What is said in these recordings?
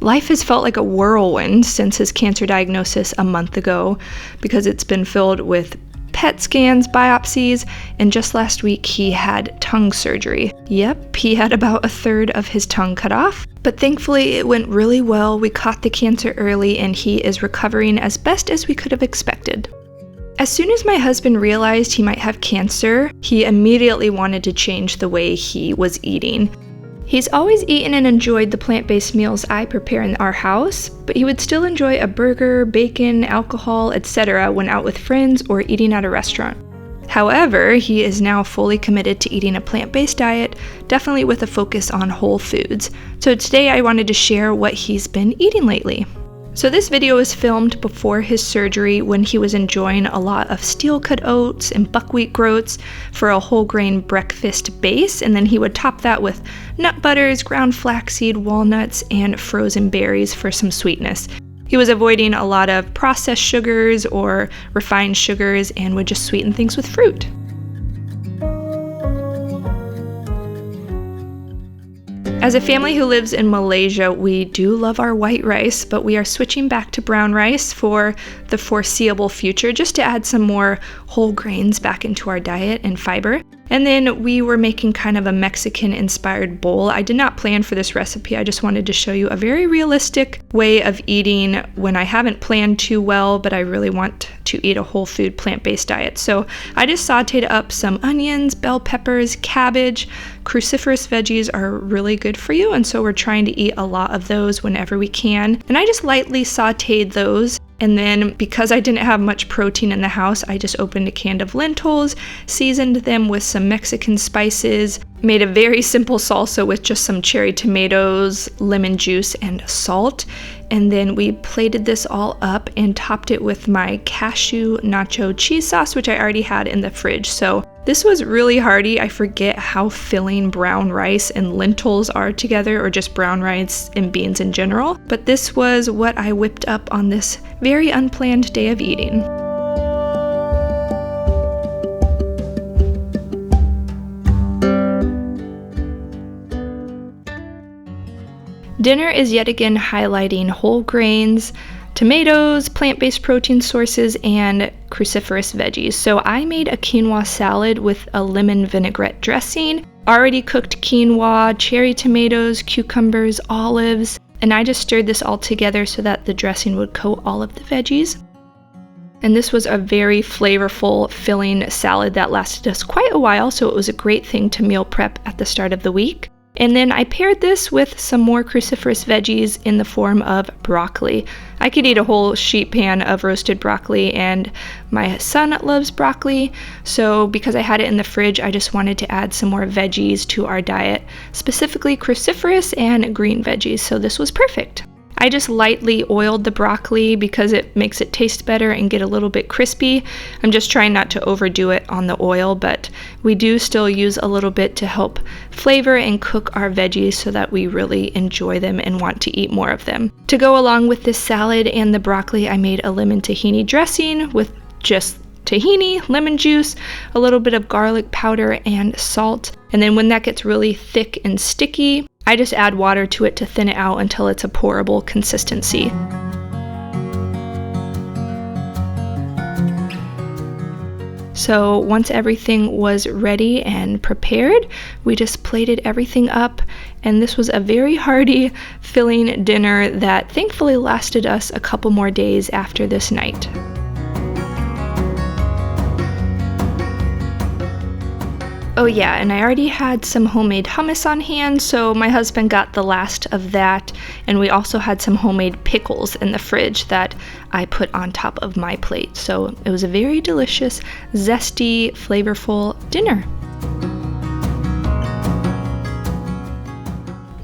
Life has felt like a whirlwind since his cancer diagnosis a month ago because it's been filled with PET scans, biopsies, and just last week he had tongue surgery. Yep, he had about a third of his tongue cut off, but thankfully it went really well. We caught the cancer early and he is recovering as best as we could have expected. As soon as my husband realized he might have cancer, he immediately wanted to change the way he was eating. He's always eaten and enjoyed the plant-based meals I prepare in our house, but he would still enjoy a burger, bacon, alcohol, etc. when out with friends or eating at a restaurant. However, he is now fully committed to eating a plant-based diet, definitely with a focus on whole foods. So today I wanted to share what he's been eating lately. So this video was filmed before his surgery when he was enjoying a lot of steel-cut oats and buckwheat groats for a whole grain breakfast base, and then he would top that with nut butters, ground flaxseed, walnuts, and frozen berries for some sweetness. He was avoiding a lot of processed sugars or refined sugars and would just sweeten things with fruit. As a family who lives in Malaysia, we do love our white rice, but we are switching back to brown rice for the foreseeable future just to add some more whole grains back into our diet and fiber. And then we were making kind of a Mexican-inspired bowl. I did not plan for this recipe. I just wanted to show you a very realistic way of eating when I haven't planned too well, but I really want to eat a whole food plant-based diet. So I just sauteed up some onions, bell peppers, cabbage. Cruciferous veggies are really good for you, and so we're trying to eat a lot of those whenever we can. And I just lightly sauteed those. And then because I didn't have much protein in the house, I just opened a can of lentils, seasoned them with some Mexican spices, made a very simple salsa with just some cherry tomatoes, lemon juice, and salt. And then we plated this all up and topped it with my cashew nacho cheese sauce, which I already had in the fridge. So this was really hearty. I forget how filling brown rice and lentils are together, or just brown rice and beans in general. But this was what I whipped up on this very unplanned day of eating. Dinner is yet again highlighting whole grains, tomatoes, plant-based protein sources, and cruciferous veggies. So I made a quinoa salad with a lemon vinaigrette dressing, already cooked quinoa, cherry tomatoes, cucumbers, olives, and I just stirred this all together so that the dressing would coat all of the veggies. And this was a very flavorful, filling salad that lasted us quite a while, so it was a great thing to meal prep at the start of the week. And then I paired this with some more cruciferous veggies in the form of broccoli. I could eat a whole sheet pan of roasted broccoli, and my son loves broccoli, so because I had it in the fridge, I just wanted to add some more veggies to our diet, specifically cruciferous and green veggies, so this was perfect. I just lightly oiled the broccoli because it makes it taste better and get a little bit crispy. I'm just trying not to overdo it on the oil, but we do still use a little bit to help flavor and cook our veggies so that we really enjoy them and want to eat more of them. To go along with this salad and the broccoli, I made a lemon tahini dressing with just tahini, lemon juice, a little bit of garlic powder, and salt. And then when that gets really thick and sticky, I just add water to it to thin it out until it's a pourable consistency. So once everything was ready and prepared, we just plated everything up, and this was a very hearty, filling dinner that thankfully lasted us a couple more days after this night. Oh yeah, and I already had some homemade hummus on hand, so my husband got the last of that, and we also had some homemade pickles in the fridge that I put on top of my plate. So it was a very delicious, zesty, flavorful dinner.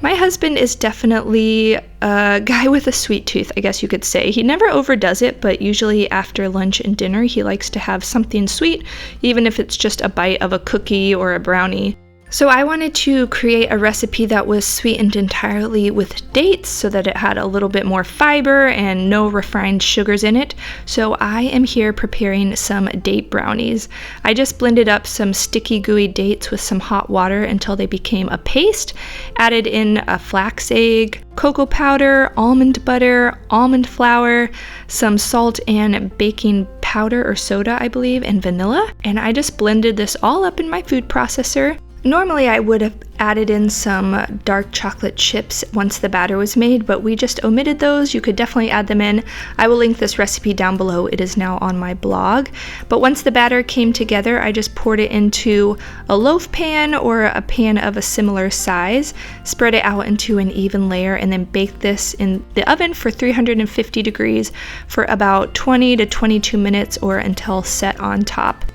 My husband is definitely a guy with a sweet tooth, I guess you could say. He never overdoes it, but usually after lunch and dinner, he likes to have something sweet, even if it's just a bite of a cookie or a brownie. So I wanted to create a recipe that was sweetened entirely with dates so that it had a little bit more fiber and no refined sugars in it. So I am here preparing some date brownies. I just blended up some sticky gooey dates with some hot water until they became a paste, added in a flax egg, cocoa powder, almond butter, almond flour, some salt and baking powder or soda, I believe, and vanilla. And I just blended this all up in my food processor. Normally I would have added in some dark chocolate chips once the batter was made, but we just omitted those. You could definitely add them in. I will link this recipe down below. It is now on my blog. But once the batter came together, I just poured it into a loaf pan or a pan of a similar size, spread it out into an even layer, and then baked this in the oven for 350 degrees for about 20 to 22 minutes or until set on top.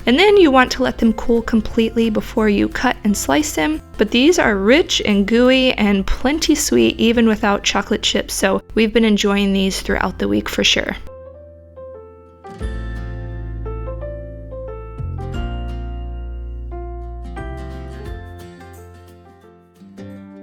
And then you want to let them cool completely before you cut and slice them. But these are rich and gooey and plenty sweet even without chocolate chips, so we've been enjoying these throughout the week for sure.